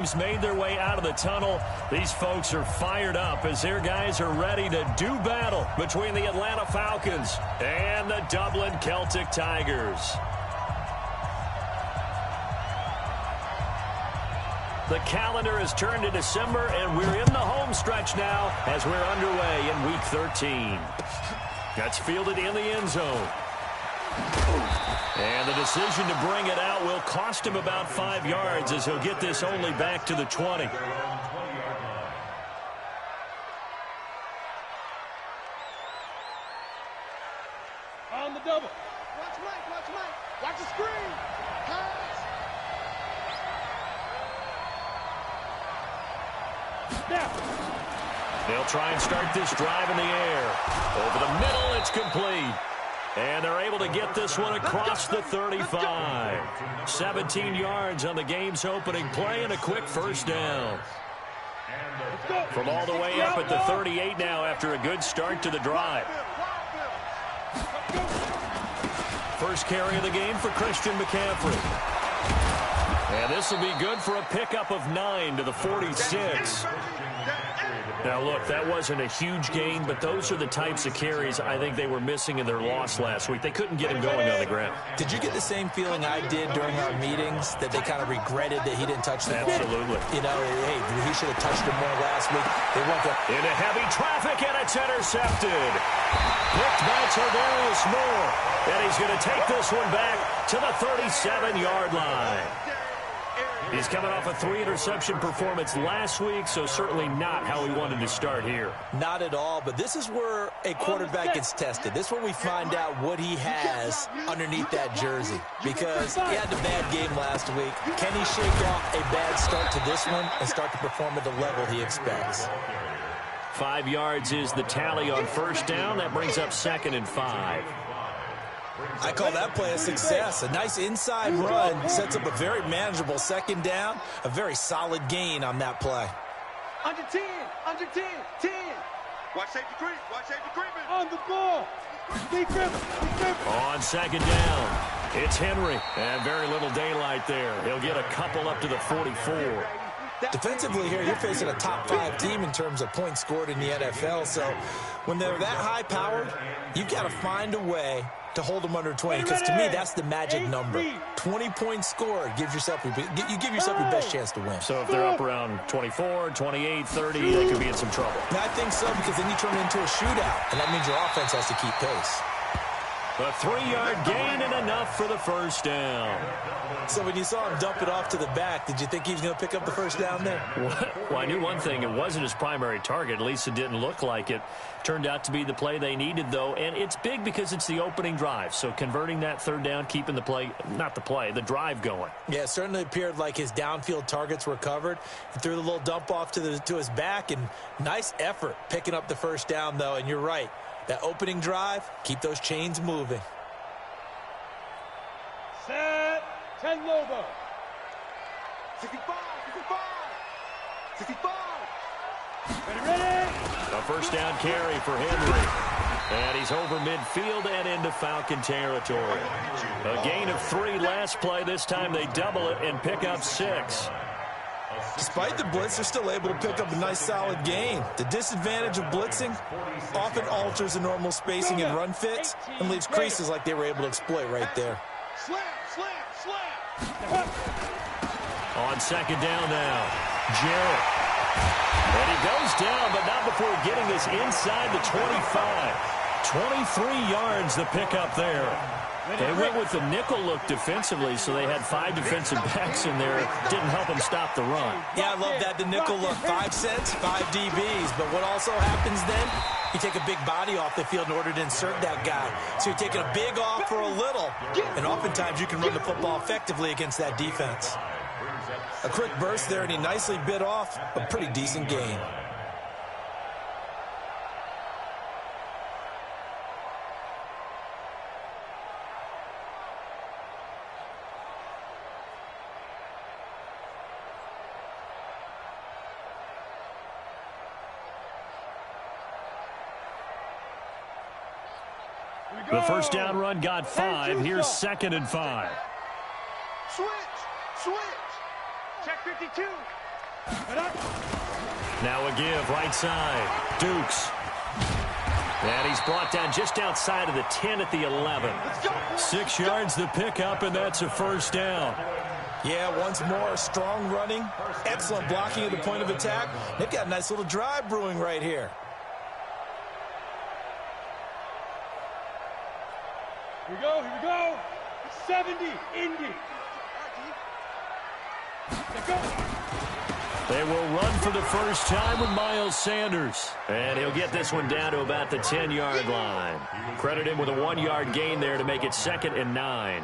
Made their way out of the tunnel. These folks are fired up as their guys are ready to do battle between the Atlanta Falcons and the Dublin Celtic Tigers. The calendar has turned to December, and we're in the home stretch now as we're underway in Week 13. That's fielded in the end zone. And the decision to bring it out will cost him about 5 yards as he'll get this only back to the 20. On the double. Watch Mike, watch Mike. Watch the screen. Pass. Snap. They'll try and start this drive in the air. Over the middle, it's complete. And they're able to get this one across the 35. 17 yards on the game's opening play and a quick first down. From all the way up at the 38 now after a good start to the drive. First carry of the game for Christian McCaffrey. And this will be good for a pickup of 9 to the 46. Now, look, that wasn't a huge gain, but those are the types of carries I think they were missing in their loss last week. They couldn't get him going on the ground. Did you get the same feeling I did during our meetings, that they kind of regretted that he didn't touch the ball? Absolutely. You know, hey, he should have touched him more last week. They won't go. Into heavy traffic, and it's intercepted. Picked by Tardarius Moore. And he's going to take this one back to the 37-yard line. He's coming off a 3-interception performance last week, so certainly not how he wanted to start here. Not at all, but this is where a quarterback gets tested. This is where we find out what he has underneath that jersey, because he had a bad game last week. Can he shake off a bad start to this one and start to perform at the level he expects? 5 yards is the tally on first down. That brings up 2nd and 5. I call that play a success. A nice inside run sets up a very manageable second down. A very solid gain on that play. Under 10, 10. Watch safety creep, on the ball. Be careful. On second down, it's Henry. And very little daylight there. He'll get a couple up to the 44. Defensively here, you're facing a top 5 team in terms of points scored in the NFL. So when they're that high-powered, you've got to find a way to hold them under 20, because to me that's the magic number. 20 points scored gives yourself you give yourself your best chance to win. So if they're up around 24, 28, 30, they could be in some trouble. I think so, because then you turn it into a shootout, and that means your offense has to keep pace. A 3-yard gain and enough for the first down. So when you saw him dump it off to the back, did you think he was going to pick up the first down there? Well, I knew one thing. It wasn't his primary target. At least it didn't look like it. Turned out to be the play they needed, though. And it's big because it's the opening drive. So converting that third down, keeping the play, not the play, the drive going. Yeah, it certainly appeared like his downfield targets were covered. He threw the little dump off to his back, and nice effort picking up the first down, though. And you're right. That opening drive, keep those chains moving. Set. 10 Lobo. 65. 65. Ready. A first down carry for Henry. And he's over midfield and into Falcon territory. A gain of 3 last play. This time they double it and pick up 6. Despite the blitz, they're still able to pick up a nice solid gain. The disadvantage of blitzing often alters the normal spacing and run fits and leaves creases like they were able to exploit right there. Slam. On second down now, Jarrett. And he goes down, but not before getting this inside the 25. 23 yards the pickup there. They went with the nickel look defensively, so they had 5 defensive backs in there. Didn't help them stop the run. Yeah, I love that. The nickel look, 5 cents, 5 DBs. But what also happens then, you take a big body off the field in order to insert that guy. So you're taking a big off for a little. And oftentimes you can run the football effectively against that defense. A quick burst there, and he nicely bit off a pretty decent gain. The first down run got 5. Here's 2nd and 5. Switch. Check 52. Now a give, right side. Dukes. And he's brought down just outside of the 10 at the 11. 6 yards the pickup, and that's a first down. Yeah, once more, strong running, excellent blocking at the point of attack. They've got a nice little drive brewing right here. Here we go, here we go. 70, Indy. Let's go. They will run for the first time with Miles Sanders. And he'll get this one down to about the 10-yard line. Credit him with a 1-yard gain there to make it 2nd and 9.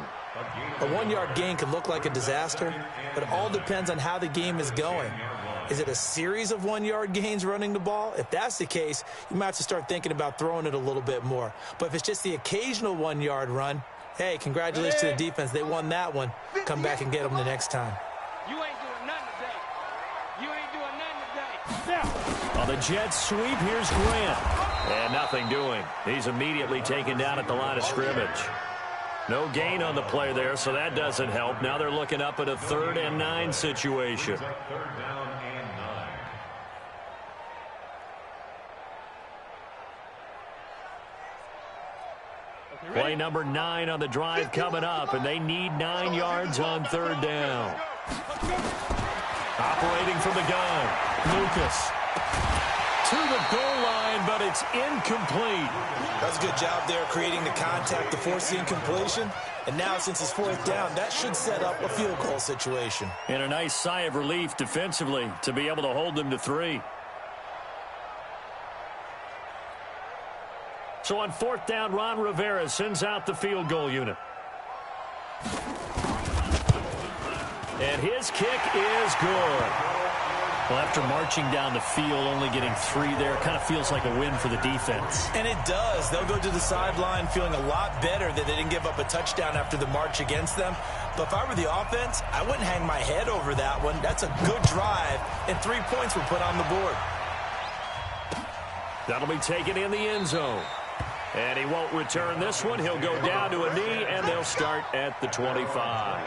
A 1-yard gain can look like a disaster, but it all depends on how the game is going. Is it a series of 1-yard gains running the ball? If that's the case, you might have to start thinking about throwing it a little bit more. But if it's just the occasional 1-yard run, hey, congratulations to the defense. They won that one. Come back and get them the next time. You ain't doing nothing today. You ain't doing nothing today. On the Jets sweep, here's Grant. And nothing doing. He's immediately taken down at the line of scrimmage. No gain on the play there, so that doesn't help. Now they're looking up at a 3rd and 9 situation. Play number 9 on the drive coming up, and they need 9 yards on 3rd down. Operating from the gun, Lucas. To the goal line, but it's incomplete. That's a good job there creating the contact to force the incompletion. And now, since it's 4th down, that should set up a field goal situation. And a nice sigh of relief defensively to be able to hold them to 3. So on 4th down, Ron Rivera sends out the field goal unit. And his kick is good. Well, after marching down the field, only getting 3 there, kind of feels like a win for the defense. And it does. They'll go to the sideline feeling a lot better that they didn't give up a touchdown after the march against them. But if I were the offense, I wouldn't hang my head over that one. That's a good drive, and 3 points were put on the board. That'll be taken in the end zone. And he won't return this one. He'll go down to a knee, and they'll start at the 25.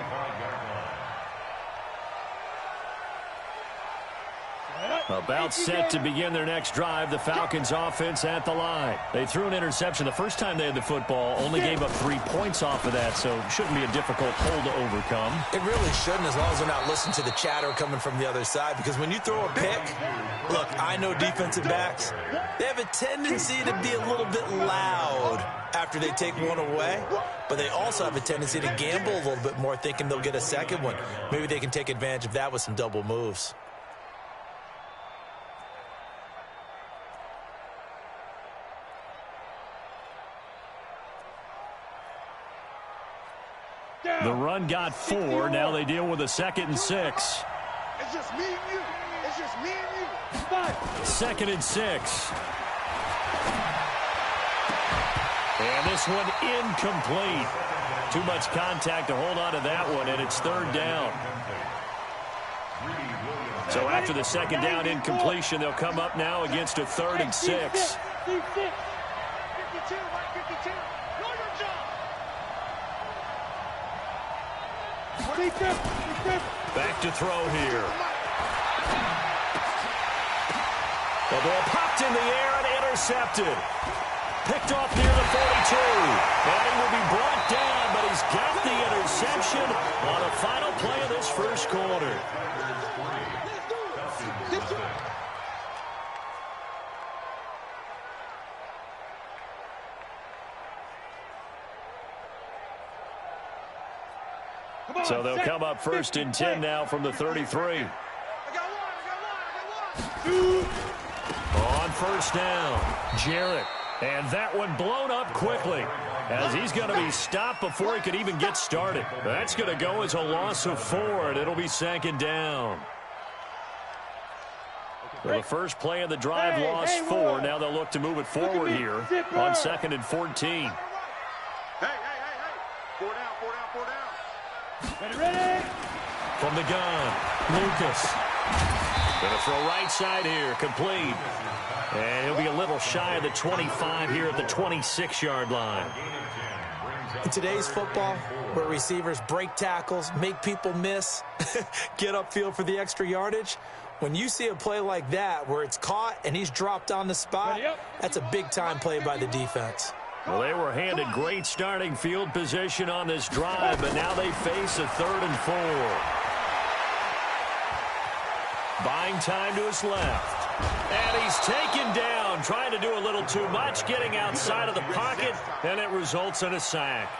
About set to begin their next drive, the Falcons offense at the line. They threw an interception the first time they had the football, only gave up 3 points off of that, so shouldn't be a difficult hole to overcome. It really shouldn't, as long as they're not listening to the chatter coming from the other side, because when you throw a pick, look, I know defensive backs, they have a tendency to be a little bit loud after they take one away, but they also have a tendency to gamble a little bit more, thinking they'll get a second one. Maybe they can take advantage of that with some double moves. The run got 4. Now they deal with a 2nd and 6. It's just me and you. It's just me and you. 5. 2nd and 6. And this one incomplete. Too much contact to hold on to that one, and it's 3rd down. So after the 2nd down incompletion, they'll come up now against a 3rd and 6. 52, Mike 52. Know your job. Back to throw here. The ball popped in the air and intercepted. Picked off near the 42. And he will be brought down, but he's got the interception on the final play of this first quarter. So they'll come up 1st and 10 now from the 33. I got one. On 1st down, Jarrett. And that one blown up quickly as he's going to be stopped before he could even get started. That's going to go as a loss of 4, and it'll be 2nd down. Well, the first play of the drive lost 4. Now they'll look to move it forward here on 2nd and 14. Hey. 4 down. Ready. From the gun, Lucas. Going to throw right side here, complete. And he'll be a little shy of the 25 here at the 26-yard line. In today's football, where receivers break tackles, make people miss, get upfield for the extra yardage, When you see a play like that where it's caught and he's dropped on the spot, that's a big-time play by the defense. Well, they were handed great starting field position on this drive, but now they face a 3rd and 4. Buying time to his left. And he's taken down, trying to do a little too much, getting outside of the pocket, and it results in a sack.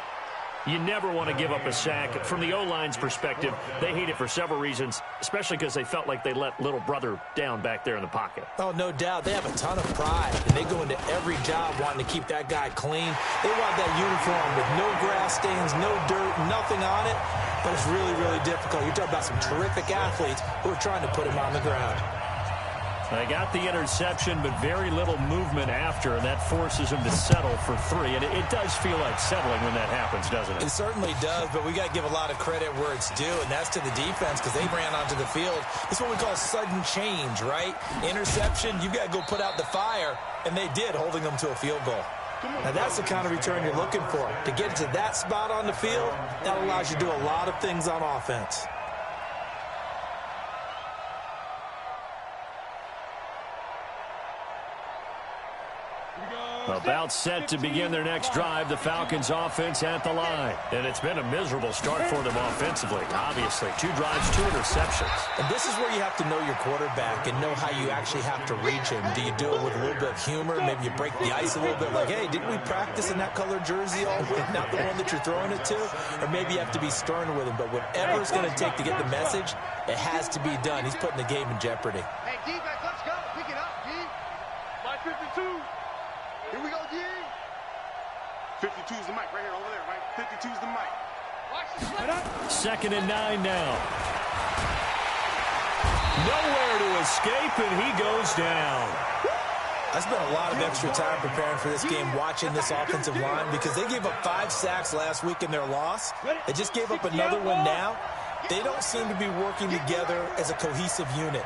You never want to give up a sack. From the O-line's perspective, they hate it for several reasons, especially because they felt like they let little brother down back there in the pocket. Oh, no doubt. They have a ton of pride, and they go into every job wanting to keep that guy clean. They want that uniform with no grass stains, no dirt, nothing on it, but it's really, really difficult. You're talking about some terrific athletes who are trying to put him on the ground. They got the interception, but very little movement after, and that forces him to settle for 3. And it does feel like settling when that happens, doesn't it? It certainly does, but we got to give a lot of credit where it's due, and that's to the defense because they ran onto the field. It's what we call sudden change, right? Interception, you got to go put out the fire, and they did, holding them to a field goal. Now, that's the kind of return you're looking for. To get to that spot on the field, that allows you to do a lot of things on offense. About set to begin their next drive, the Falcons offense at the line. And it's been a miserable start for them offensively, obviously. 2 drives, 2 interceptions. And this is where you have to know your quarterback and know how you actually have to reach him. Do you do it with a little bit of humor? Maybe you break the ice a little bit like, hey, didn't we practice in that color jersey all week, not the one that you're throwing it to? Or maybe you have to be stern with him. But whatever it's going to take to get the message, it has to be done. He's putting the game in jeopardy. Hey, defense, let's go. Pick it up, G. My 52. Here we go, G. 52's the mic right here, over there, right? 52's the mic. Watch the play. 2nd and 9 now. Nowhere to escape, and he goes down. I spent a lot of extra time preparing for this game watching this offensive line because they gave up 5 sacks last week in their loss. They just gave up another one now. They don't seem to be working together as a cohesive unit.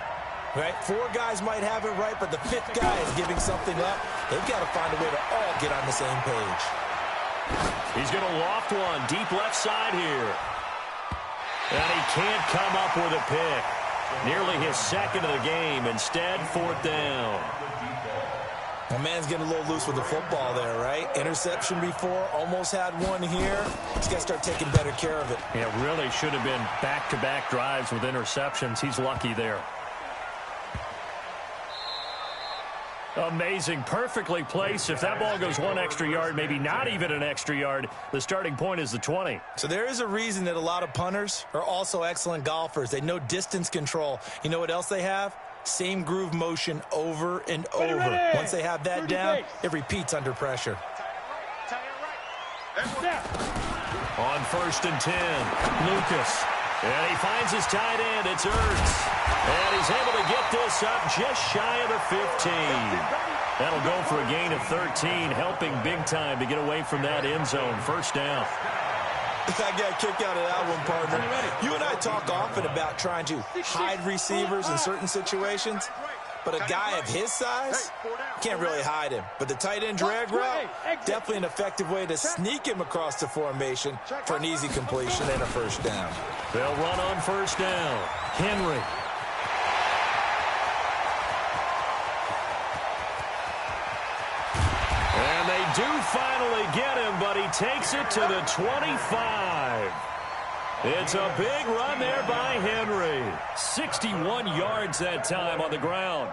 Right? 4 guys might have it right, but the 5th guy is giving something up. They've got to find a way to all get on the same page. He's going to loft one deep left side here. And he can't come up with a pick. Nearly his 2nd of the game. Instead, 4th down. My man's getting a little loose with the football there, right? Interception before, almost had one here. He's got to start taking better care of it. Yeah, really should have been back-to-back drives with interceptions. He's lucky there. Amazing. Perfectly placed. If that ball goes 1 extra yard, maybe not even an extra yard, the starting point is the 20. So there is a reason that a lot of punters are also excellent golfers. They know distance control. You know what else they have? Same groove motion over and over. Once they have that down, it repeats under pressure. On 1st and 10, Lucas. And he finds his tight end. It's Ertz. And he's able to get this up just shy of the 15. That'll go for a gain of 13, helping big time to get away from that end zone. 1st down. I got a kick out of that one, partner. You and I talk often about trying to hide receivers in certain situations. But a guy of his size, can't really hide him. But the tight end drag route, definitely an effective way to sneak him across the formation for an easy completion and a 1st down. They'll run on 1st down. Henry. And they do finally get him, but he takes it to the 25. It's a big run there by Henry. 61 yards that time on the ground.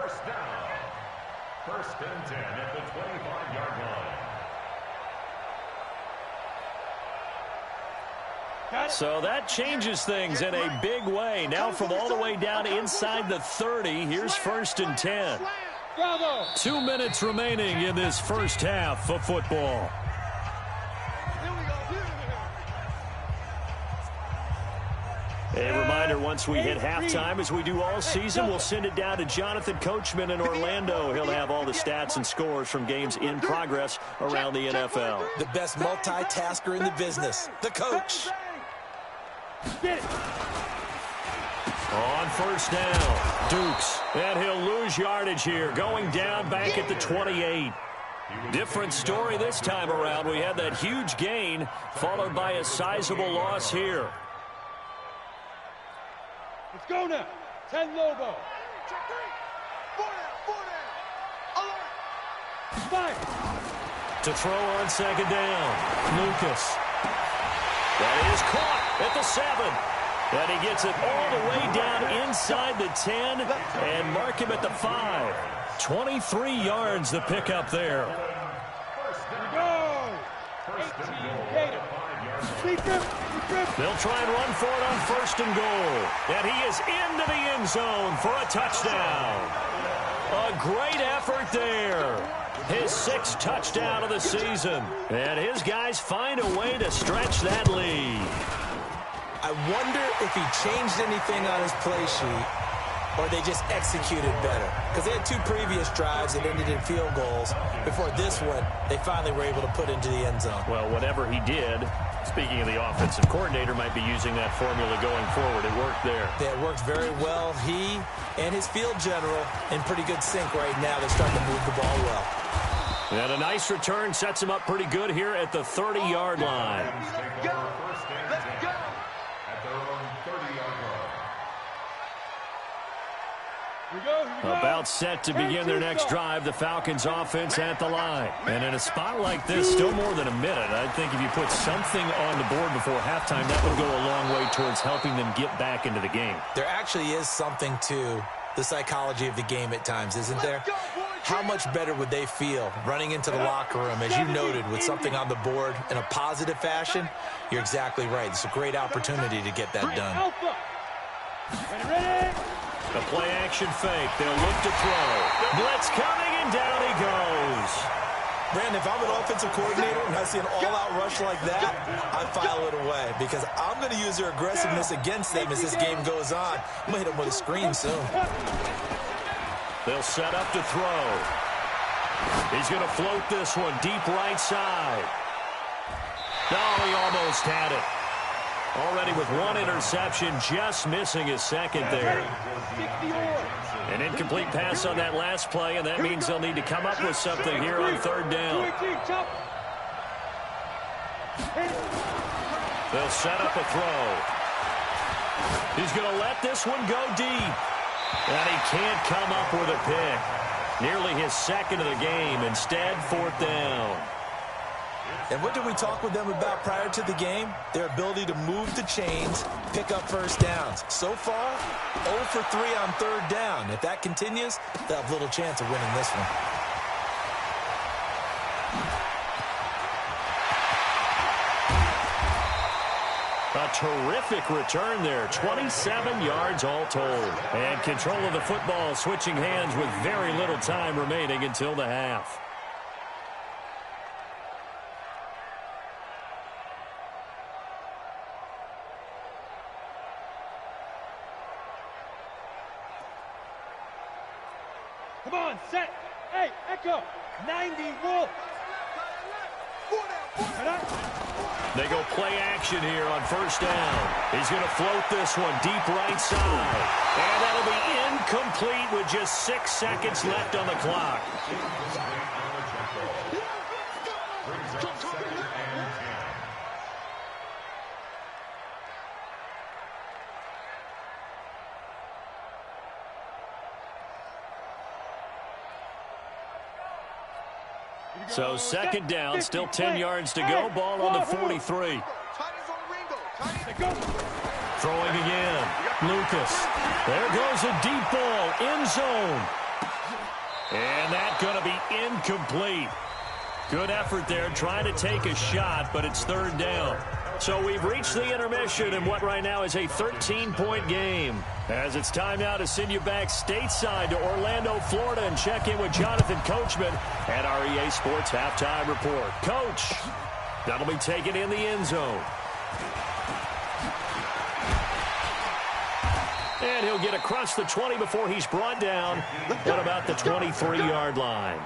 1st and 10 at the 25-yard line. So that changes things in a big way. Now from all the way down inside the 30, here's 1st and 10. 2 minutes remaining in this first half of football. A reminder, once we hit halftime, as we do all season, we'll send it down to Jonathan Coachman in Orlando. He'll have all the stats and scores from games in progress around the NFL. The best multitasker in the business, the coach. On 1st down, Dukes. And he'll lose yardage here, going down back at the 28. Different story this time around. We had that huge gain, followed by a sizable loss here. Let's go now. 10 Lobo. To throw on second down, Lucas. That is caught at the 7. And he gets it all the way down inside the 10 and mark him at the 5. 23 yards the pickup there. They'll try and run for it on 1st and goal. And he is into the end zone for a touchdown. A great effort there. His 6th touchdown of the season. And his guys find a way to stretch that lead. I wonder if he changed anything on his play sheet or they just executed better. Because they had 2 previous drives that ended in field goals. Before this one, they finally were able to put into the end zone. Well, whatever he did, speaking of the offensive coordinator, might be using that formula going forward. It worked there. Yeah, it worked very well. He and his field general in pretty good sync right now. They're starting to move the ball well. And a nice return sets him up pretty good here at the 30-yard line. Let's go. About set to begin their next drive, the Falcons offense at the line. And in a spot like this, still more than a minute, I think if you put something on the board before halftime, that would go a long way towards helping them get back into the game. There actually is something to the psychology of the game at times, isn't there? How much better would they feel running into the locker room, as you noted, with something on the board in a positive fashion? You're exactly right. It's a great opportunity to get that done. The play-action fake. They'll look to throw. Blitz coming, and down he goes. Brandon, if I'm an offensive coordinator and I see an all-out rush like that, I file it away because I'm going to use their aggressiveness against them as this game goes on. I'm going to hit them with a screen soon. They'll set up to throw. He's going to float this one deep right side. Oh, he almost had it. Already with 1 interception, just missing his 2nd there. An incomplete pass on that last play, and that means they'll need to come up with something here on 3rd down. They'll set up a throw. He's going to let this one go deep. And he can't come up with a pick. Nearly his 2nd of the game. Instead, 4th down. And what did we talk with them about prior to the game? Their ability to move the chains, pick up 1st downs. So far, 0 for 3 on 3rd down. If that continues, they'll have little chance of winning this one. A terrific return there. 27 yards all told. And control of the football switching hands with very little time remaining until the half. Come on, set. Hey, Echo. 90 Wolf. They go play action here on 1st down. He's going to float this one deep right side. And that'll be incomplete with just 6 seconds left on the clock. So 2nd down, still 10 yards to go. Ball on the 43. Throwing again. Lucas. There goes a deep ball. End zone. And that's going to be incomplete. Good effort there trying to take a shot, but it's 3rd down. So we've reached the intermission in what right now is a 13-point game. As it's time now to send you back stateside to Orlando, Florida, and check in with Jonathan Coachman at our EA Sports Halftime Report. Coach, that'll be taken in the end zone. And he'll get across the 20 before he's brought down at about the 23-yard line.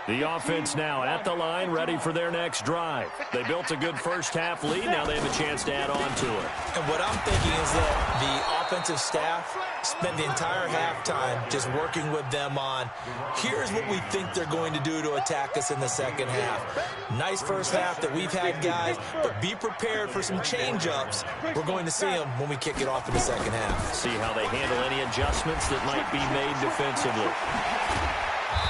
The offense now at the line, ready for their next drive. They built a good first-half lead. Now they have a chance to add on to it. And what I'm thinking is that the offensive staff spent the entire halftime just working with them on, here's what we think they're going to do to attack us in the second half. Nice first half that we've had, guys, but be prepared for some change-ups. We're going to see them when we kick it off in the second half. See how they handle any adjustments that might be made defensively.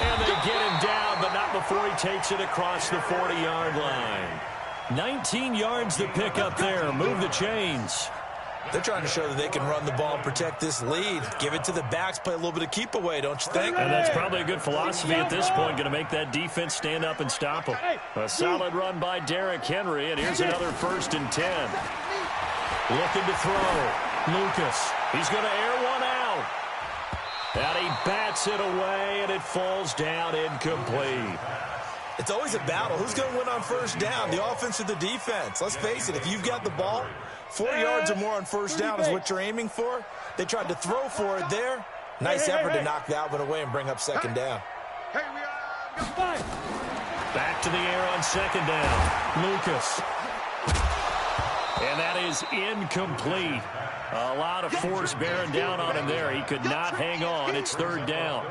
And they get him down, but not before he takes it across the 40-yard line. 19 yards to pick up there. Move the chains. They're trying to show that they can run the ball and protect this lead. Give it to the backs, play a little bit of keep away, don't you think? And that's probably a good philosophy at this point, going to make that defense stand up and stop them. A solid run by Derrick Henry, and here's another 1st and 10. Looking to throw. Lucas. He's going to air one out. And he bats it away, and it falls down incomplete. It's always a battle. Who's going to win on first down, the offense or the defense? Let's face it, if you've got the ball, 4 yards or more on first down is what you're aiming for. They tried to throw for it there. Nice effort to knock that one away and bring up second down. Back to the air on second down. Lucas. And that is incomplete. A lot of force bearing down on him there. He could not hang on. It's 3rd down.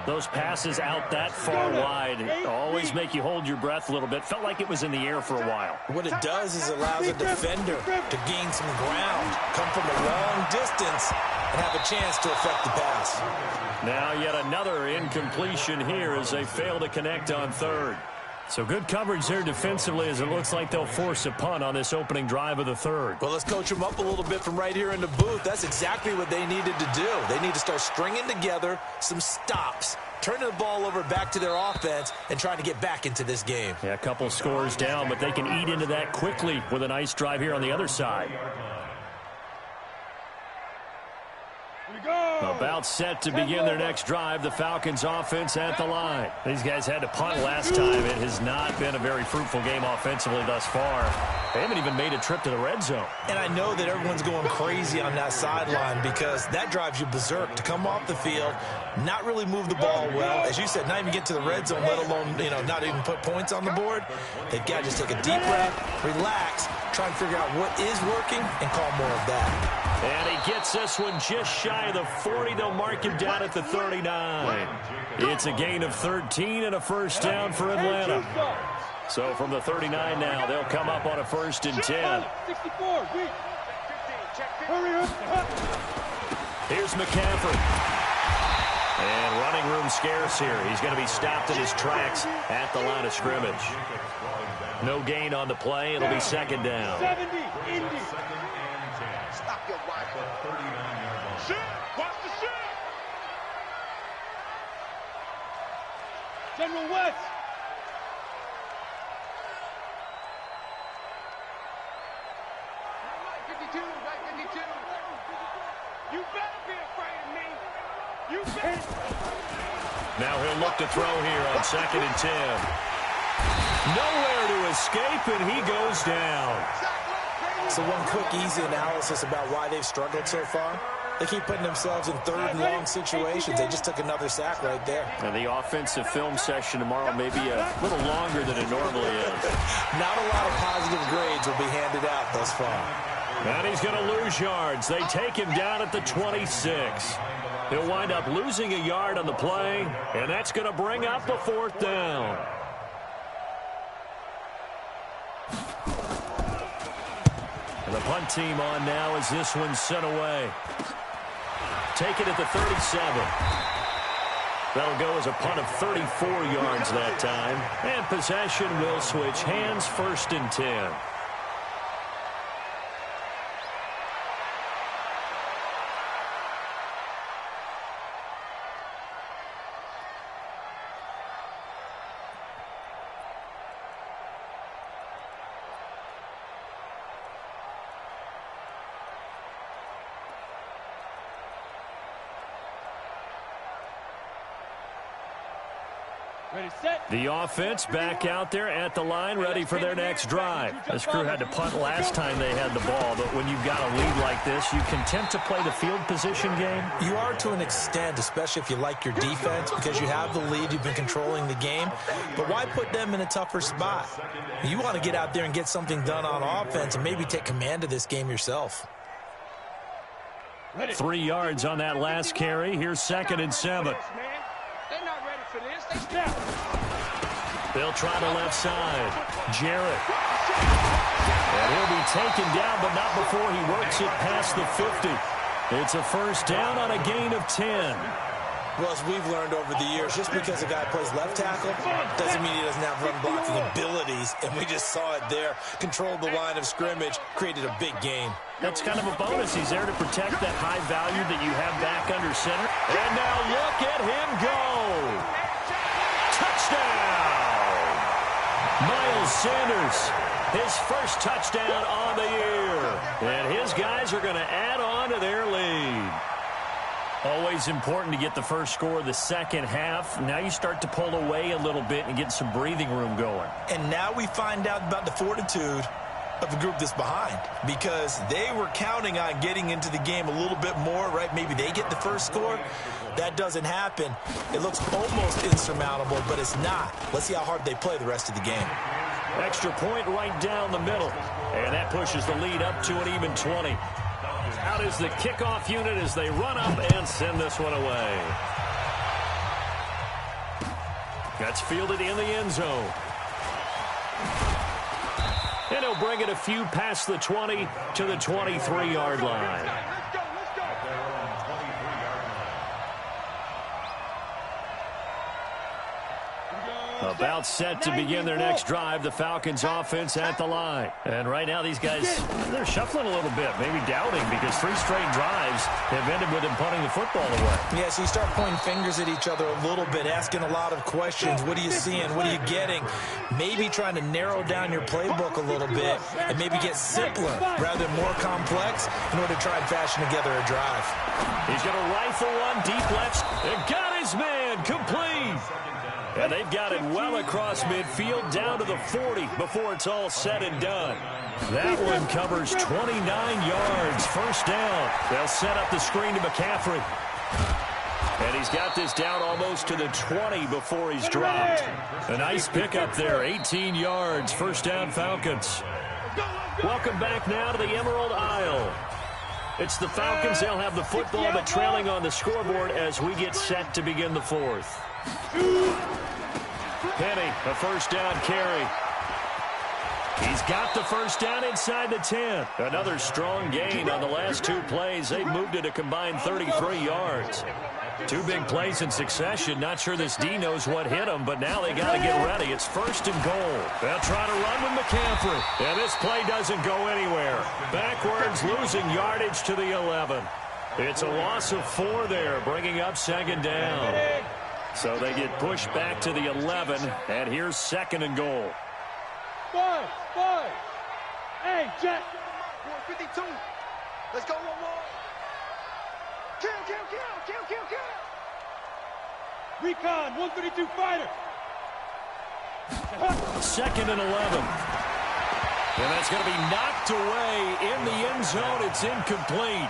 Those passes out that far wide always make you hold your breath a little bit. Felt like it was in the air for a while. What it does is allows a defender to gain some ground, come from a long distance, and have a chance to affect the pass. Now yet another incompletion here as they fail to connect on 3rd. So good coverage there defensively as it looks like they'll force a punt on this opening drive of the 3rd. Well, let's coach them up a little bit from right here in the booth. That's exactly what they needed to do. They need to start stringing together some stops, turning the ball over back to their offense, and trying to get back into this game. Yeah, a couple scores down, but they can eat into that quickly with a nice drive here on the other side. About set to begin their next drive. The Falcons offense at the line. These guys had to punt last time. It has not been a very fruitful game offensively thus far. They haven't even made a trip to the red zone. And I know that everyone's going crazy on that sideline because that drives you berserk to come off the field, not really move the ball well. As you said, not even get to the red zone, let alone, not even put points on the board. They've got to just take a deep breath, relax, try and figure out what is working, and call more of that. And he gets this one just shy of the 40. They'll mark him down at the 39. It's a gain of 13 and a first down for Atlanta. So from the 39 now, they'll come up on a 1st and 10. Here's McCaffrey. And running room scarce here. He's going to be stopped in his tracks at the line of scrimmage. No gain on the play. It'll be 2nd down. Stop your watch. 39-yard line. Shit! Watch the shit! General West! Right 52, right 52. You better be afraid of me. You better. Now he'll look to throw here on 2nd and 10. Nowhere to escape, and he goes down. So one quick, easy analysis about why they've struggled so far. They keep putting themselves in 3rd and long situations. They just took another sack right there. And the offensive film session tomorrow may be a little longer than it normally is. Not a lot of positive grades will be handed out thus far. And he's going to lose yards. They take him down at the 26. He'll wind up losing a yard on the play, and that's going to bring up the 4th down. And the punt team on now as this one's sent away. Take it at the 37. That'll go as a punt of 34 yards that time. And possession will switch hands, 1st and 10. Ready, set. The offense back out there at the line, ready for their next drive. This crew had to punt last time they had the ball, but when you've got a lead like this, you can tend to play the field position game. You are to an extent, especially if you like your defense, because you have the lead, you've been controlling the game. But why put them in a tougher spot? You want to get out there and get something done on offense and maybe take command of this game yourself. 3 yards on that last carry. Here's 2nd and 7. They're not ready for this. They snap. They'll try the left side. Jarrett. And he'll be taken down, but not before he works it past the 50. It's a first down on a gain of 10. Well, as we've learned over the years, just because a guy plays left tackle doesn't mean he doesn't have run blocking abilities, and we just saw it there. Controlled the line of scrimmage, created a big gain. That's kind of a bonus. He's there to protect that high value that you have back under center. And now look at him go. Touchdown! Miles Sanders, his first touchdown on the year. And his guys are going to add on to their lead. Always important to get the first score of the second half. Now you start to pull away a little bit and get some breathing room going. And now we find out about the fortitude of the group that's behind, because they were counting on getting into the game a little bit more, right? Maybe they get the first score. That doesn't happen. It looks almost insurmountable, but it's not. Let's see how hard they play the rest of the game. Extra point right down the middle. And that pushes the lead up to an even 20. Out is the kickoff unit as they run up and send this one away. That's fielded in the end zone. And he'll bring it a few past the 20 to the 23-yard line. About set to begin their next drive, the Falcons offense at the line. And right now these guys, they're shuffling a little bit, maybe doubting, because 3 straight drives have ended with them punting the football away. Yeah, so you start pointing fingers at each other a little bit, asking a lot of questions. What are you seeing? What are you getting? Maybe trying to narrow down your playbook a little bit and maybe get simpler rather than more complex in order to try and fashion together a drive. He's going to rifle one deep left. And got his man complete. And they've got it well across midfield down to the 40 before it's all said and done. That one covers 29 yards. First down. They'll set up the screen to McCaffrey. And he's got this down almost to the 20 before he's dropped. A nice pickup there, 18 yards. First down, Falcons. Welcome back now to the Emerald Isle. It's the Falcons. They'll have the football, but trailing on the scoreboard as we get set to begin the fourth. Penny, a first down carry. He's got the first down inside the 10. Another strong gain on the last 2 plays. They've moved it a combined 33 yards. 2 big plays in succession. Not sure this D knows what hit him, but now they got to get ready. It's first and goal. They'll try to run with McCaffrey. And this play doesn't go anywhere. Backwards, losing yardage to the 11. It's a loss of 4 there, bringing up second down. So they get pushed back to the 11, and here's second and goal. 5. Hey, Jack. 52. Let's go one more. Kill. Recon, 132 fighter. Second and 11. And that's going to be knocked away in the end zone. It's incomplete.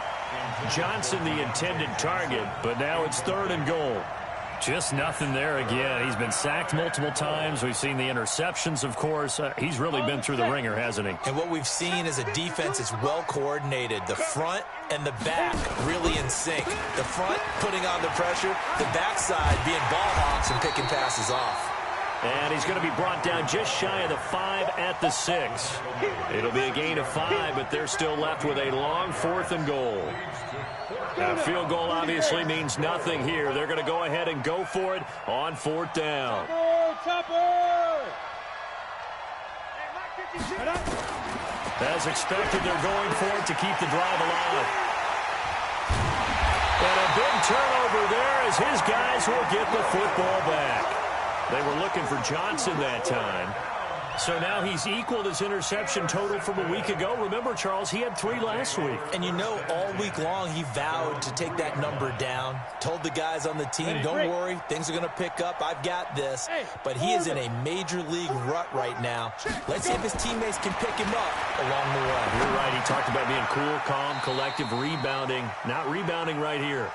Johnson the intended target, but now it's third and goal. Just nothing there again. He's been sacked multiple times. We've seen the interceptions, of course. He's really been through the ringer, hasn't he? And what we've seen is a defense that's well coordinated. The front and the back really in sync. The front putting on the pressure, the backside being ball hawks and picking passes off. And he's going to be brought down just shy of the 5 at the 6. It'll be a gain of 5, but they're still left with a long 4th and goal. A field goal obviously means nothing here. They're going to go ahead and go for it on 4th down. As expected, they're going for it to keep the drive alive. And a big turnover there as his guys will get the football back. They were looking for Johnson that time. So now he's equaled his interception total from a week ago. Remember, Charles, he had 3 last week. And you know, all week long, he vowed to take that number down. Told the guys on the team, don't worry, things are going to pick up. I've got this. But he is in a major league rut right now. Let's see if his teammates can pick him up along the way. You're right. He talked about being cool, calm, collective, rebounding. Not rebounding right here.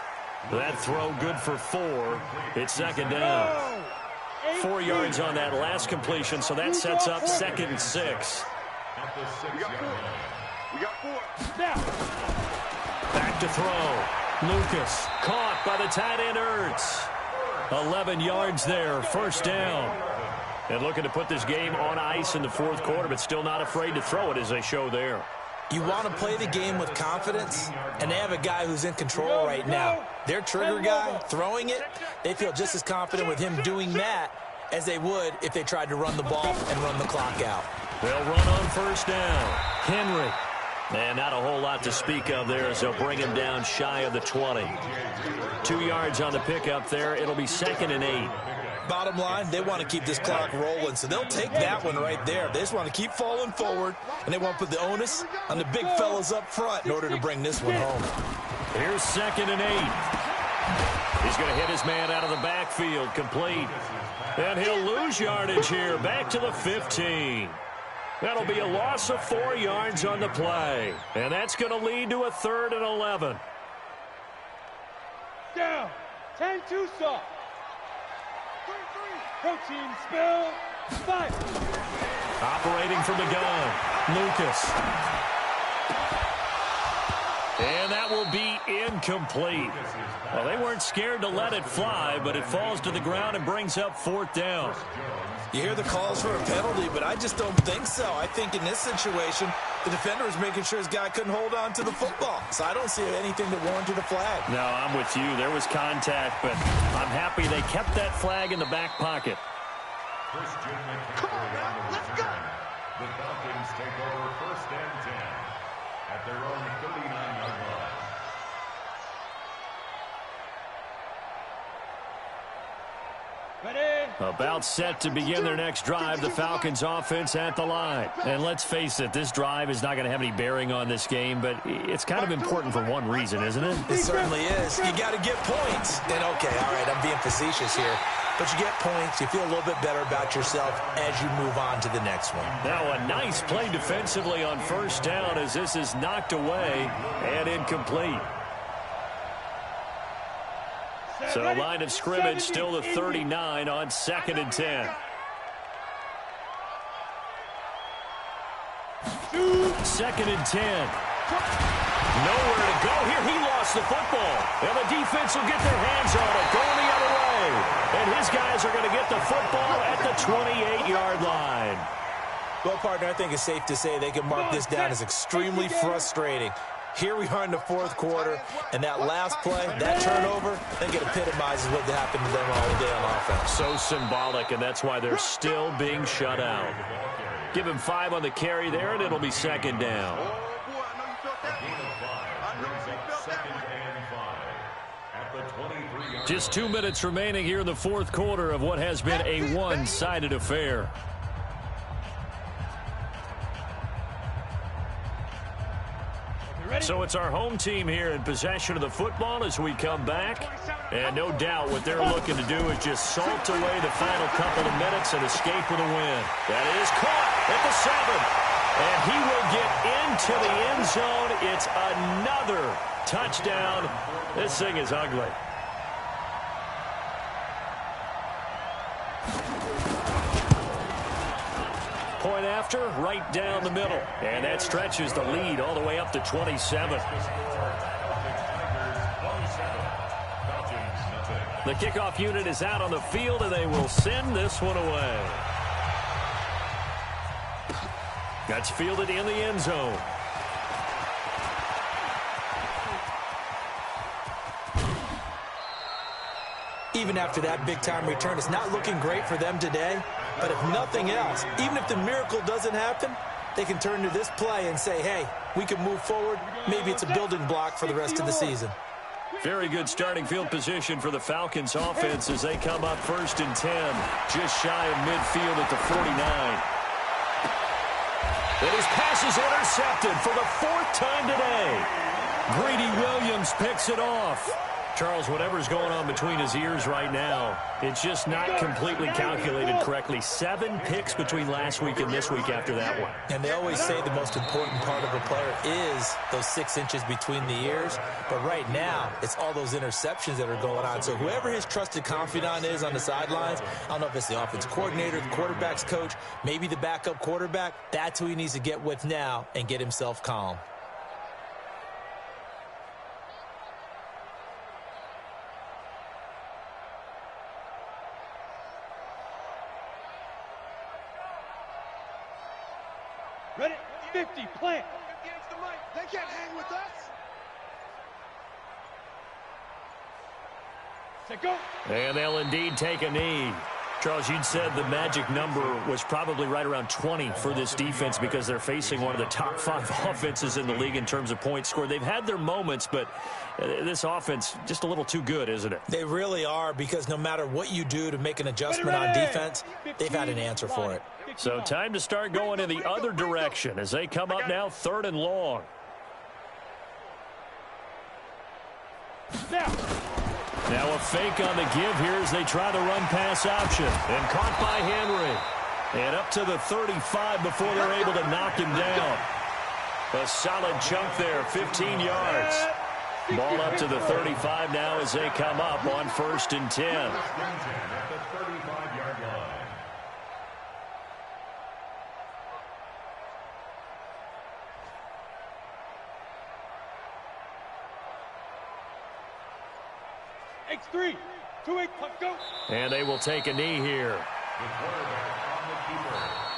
That throw good for 4. It's second down. 4 yards on that last completion, so that sets up 2nd and 6. We got 4. Back to throw. Lucas caught by the tight end Ertz. 11 yards there, first down. And looking to put this game on ice in the 4th quarter, but still not afraid to throw it as they show there. You want to play the game with confidence, and they have a guy who's in control right now. Their trigger guy, throwing it, they feel just as confident with him doing that as they would if they tried to run the ball and run the clock out. They'll run on first down. Henry. And not a whole lot to speak of there as they'll bring him down shy of the 20. 2 yards on the pickup there. It'll be 2nd and 8. Bottom line, they want to keep this clock rolling, so they'll take that one right there. They just want to keep falling forward, and they want to put the onus on the big fellas up front in order to bring this one home. Here's 2nd and 8. He's going to hit his man out of the backfield, complete. And he'll lose yardage here, back to the 15. That'll be a loss of 4 yards on the play. And that's going to lead to a 3rd and 11. Down. 10-2 soft. Protein spill. 5. Operating from the gun, Lucas. And that will be incomplete. Well, they weren't scared to let it fly, but it falls to the ground and brings up 4th down. You hear the calls for a penalty, but I just don't think so. I think in this situation, the defender was making sure his guy couldn't hold on to the football. So I don't see anything that warranted a flag. No, I'm with you. There was contact, but I'm happy they kept that flag in the back pocket. Come on, man. Let's go. The Falcons take over 1st and 10 at their own 39-yard line. Ready? About set to begin their next drive, the Falcons offense at the line. And let's face it, this drive is not going to have any bearing on this game, but it's kind of important for one reason, isn't it? It certainly is. You got to get points. And okay, all right, I'm being facetious here. But you get points, you feel a little bit better about yourself as you move on to the next one. Now a nice play defensively on first down as this is knocked away and incomplete. So the line of scrimmage still the 39 on 2nd and 10. 2nd and 10. Nowhere to go here. He lost the football. And the defense will get their hands on it. Going the other way. And his guys are going to get the football at the 28-yard line. Well, partner, I think it's safe to say they can mark this down as extremely frustrating. Here we are in the 4th quarter, and that last play, that turnover, I think it epitomizes what happened to them all day on offense. So symbolic, and that's why they're still being shut out. Give him 5 on the carry there, and it'll be 2nd down. Oh, boy, I know you felt that. I know you felt that. At the 23-yard Just 2 minutes remaining here in the 4th quarter of what has been a one-sided affair. So it's our home team here in possession of the football as we come back. And no doubt what they're looking to do is just salt away the final couple of minutes and escape with a win. That is caught at the 7. And he will get into the end zone. It's another touchdown. This thing is ugly. Point after, right down the middle. And that stretches the lead all the way up to 27. The kickoff unit is out on the field, and they will send this one away. That's fielded in the end zone. Even after that big-time return, it's not looking great for them today. But if nothing else, even if the miracle doesn't happen, they can turn to this play and say, hey, we can move forward. Maybe it's a building block for the rest of the season. Very good starting field position for the Falcons offense as they come up 1st and 10, just shy of midfield at the 49. And his pass is intercepted for the 4th time today. Greedy Williams picks it off. Charles, whatever's going on between his ears right now, it's just not completely calculated correctly. 7 picks between last week and this week after that one. And they always say the most important part of a player is those 6 inches between the ears. But right now, it's all those interceptions that are going on. So whoever his trusted confidant is on the sidelines, I don't know if it's the offense coordinator, the quarterback's coach, maybe the backup quarterback, that's who he needs to get with now and get himself calm. Ready? 50, plant. They can't hang with us. Set, go. And they'll indeed take a knee. Charles, you'd said the magic number was probably right around 20 for this defense because they're facing one of the top 5 offenses in the league in terms of points scored. They've had their moments, but this offense just a little too good, isn't it? They really are, because no matter what you do to make an adjustment on defense, they've had an answer for it. So time to start going in the other direction as they come up now 3rd and long. Now a fake on the give here as they try the run-pass option. And caught by Henry. And up to the 35 before they're able to knock him down. A solid chunk there, 15 yards. Ball up to the 35 now as they come up on 1st and 10. At the 35-yard line. X3, 2-8, puck, go. And they will take a knee here. The quarterback on the keeper.